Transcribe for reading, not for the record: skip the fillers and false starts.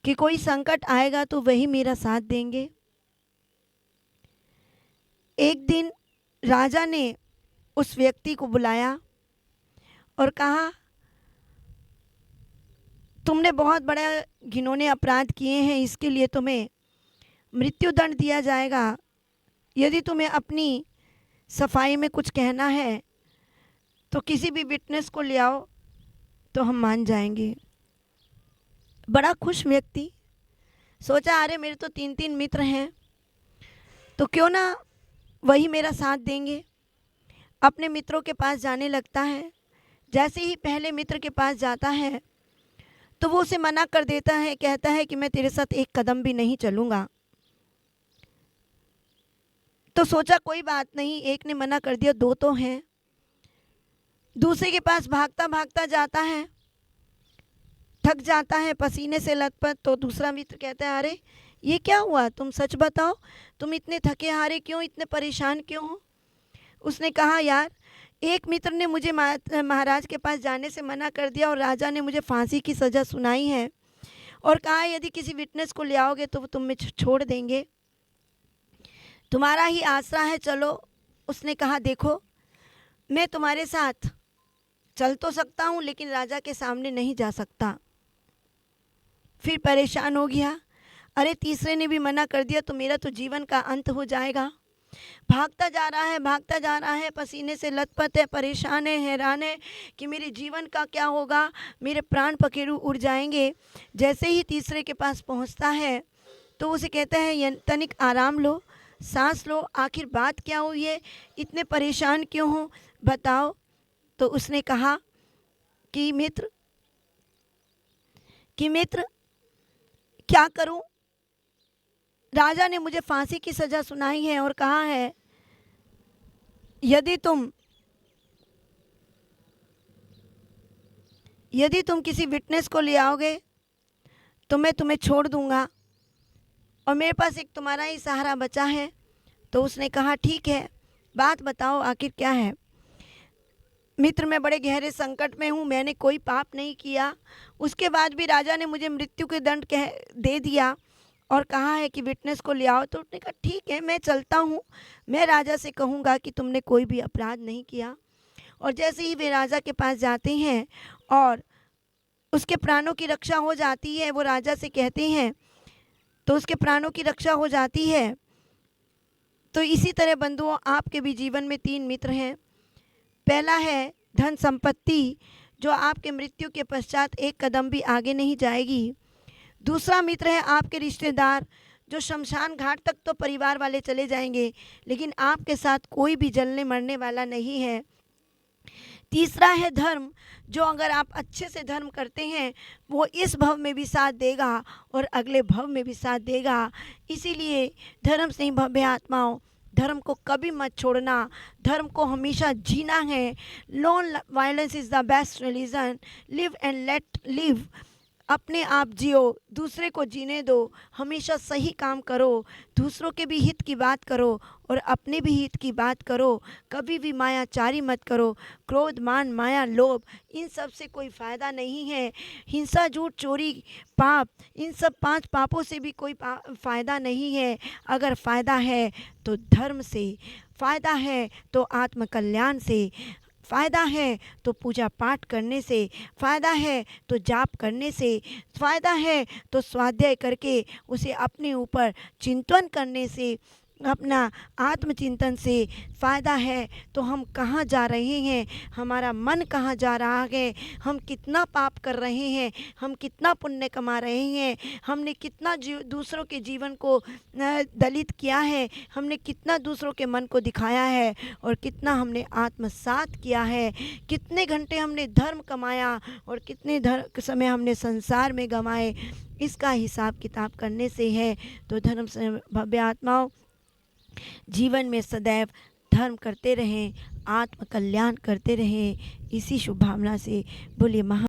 कि कोई संकट आएगा तो वही मेरा साथ देंगे। एक दिन राजा ने उस व्यक्ति को बुलाया और कहा, तुमने बहुत बड़ा घिनौने अपराध किए हैं, इसके लिए तुम्हें मृत्युदंड दिया जाएगा। यदि तुम्हें अपनी सफाई में कुछ कहना है तो किसी भी विटनेस को ले आओ तो हम मान जाएंगे। बड़ा खुश व्यक्ति सोचा, अरे मेरे तो 3 मित्र हैं, तो क्यों ना वही मेरा साथ देंगे। अपने मित्रों के पास जाने लगता है। जैसे ही पहले मित्र के पास जाता है तो वो उसे मना कर देता है, कहता है कि मैं तेरे साथ एक कदम भी नहीं चलूँगा। तो सोचा कोई बात नहीं, एक ने मना कर दिया, 2 तो हैं। दूसरे के पास भागता भागता जाता है, थक जाता है, पसीने से लथपथ। तो दूसरा मित्र कहता है, अरे ये क्या हुआ, तुम सच बताओ, तुम इतने थके हारे क्यों, इतने परेशान क्यों हो। उसने कहा, यार एक मित्र ने मुझे महाराज के पास जाने से मना कर दिया और राजा ने मुझे फांसी की सज़ा सुनाई है और कहा यदि किसी विटनेस को ले आओगे तो वो तुम्हें छोड़ देंगे, तुम्हारा ही आसरा है, चलो। उसने कहा, देखो मैं तुम्हारे साथ चल तो सकता हूँ लेकिन राजा के सामने नहीं जा सकता। फिर परेशान हो गया, अरे तीसरे ने भी मना कर दिया तो मेरा तो जीवन का अंत हो जाएगा। भागता जा रहा है, भागता जा रहा है, पसीने से लथपथ है, परेशान है, हैरान है कि मेरे जीवन का क्या होगा, मेरे प्राण पखेरु उड़ जाएंगे। जैसे ही तीसरे के पास पहुंचता है तो उसे कहता है, तनिक आराम लो, सांस लो, आखिर बात क्या हुई है, इतने परेशान क्यों हो, बताओ। तो उसने कहा कि मित्र क्या करूं, राजा ने मुझे फांसी की सज़ा सुनाई है और कहा है यदि तुम किसी विटनेस को ले आओगे तो मैं तुम्हें छोड़ दूंगा और मेरे पास एक तुम्हारा ही सहारा बचा है। तो उसने कहा, ठीक है, बात बताओ आखिर क्या है। मित्र, मैं बड़े गहरे संकट में हूँ, मैंने कोई पाप नहीं किया, उसके बाद भी राजा ने मुझे मृत्यु के दंड दे दिया और कहा है कि विटनेस को ले आओ। तो उसने कहा, ठीक है, मैं चलता हूँ, मैं राजा से कहूँगा कि तुमने कोई भी अपराध नहीं किया। और जैसे ही वे राजा के पास जाते हैं और उसके प्राणों की रक्षा हो जाती है, वो राजा से कहते हैं तो उसके प्राणों की रक्षा हो जाती है। तो इसी तरह बंधुओं, आपके भी जीवन में 3 मित्र हैं। पहला है धन संपत्ति, जो आपके मृत्यु के पश्चात एक कदम भी आगे नहीं जाएगी। दूसरा मित्र है आपके रिश्तेदार, जो शमशान घाट तक तो परिवार वाले चले जाएंगे लेकिन आपके साथ कोई भी जलने मरने वाला नहीं है। तीसरा है धर्म, जो अगर आप अच्छे से धर्म करते हैं वो इस भव में भी साथ देगा और अगले भव में भी साथ देगा। इसीलिए धर्म से ही भव्य आत्माओं, धर्म को कभी मत छोड़ना, धर्म को हमेशा जीना है। Non violence is the best religion, live and let live. अपने आप जियो, दूसरे को जीने दो, हमेशा सही काम करो, दूसरों के भी हित की बात करो और अपने भी हित की बात करो। कभी भी मायाचारी मत करो, क्रोध मान माया लोभ, इन सब से कोई फ़ायदा नहीं है। हिंसा झूठ चोरी पाप, इन सब 5 पापों से भी कोई फ़ायदा नहीं है। अगर फ़ायदा है तो धर्म से, फ़ायदा है तो आत्मकल्याण से, फ़ायदा है तो पूजा पाठ करने से, फ़ायदा है तो जाप करने से, फ़ायदा है तो स्वाध्याय करके उसे अपने ऊपर चिंतन करने से, अपना आत्मचिंतन से। फ़ायदा है तो हम कहाँ जा रहे हैं, हमारा मन कहाँ जा रहा है, हम कितना पाप कर रहे हैं, हम कितना पुण्य कमा रहे हैं, हमने कितना दूसरों के जीवन को दलित किया है, हमने कितना दूसरों के मन को दिखाया है और कितना हमने आत्मसात किया है, कितने घंटे हमने धर्म कमाया और कितने समय हमने संसार में गंवाए। इसका हिसाब किताब करने से है। तो धर्म से भव्य आत्माओं, जीवन में सदैव धर्म करते रहें, आत्म कल्याण करते रहें। इसी शुभ भावना से बोलिए महा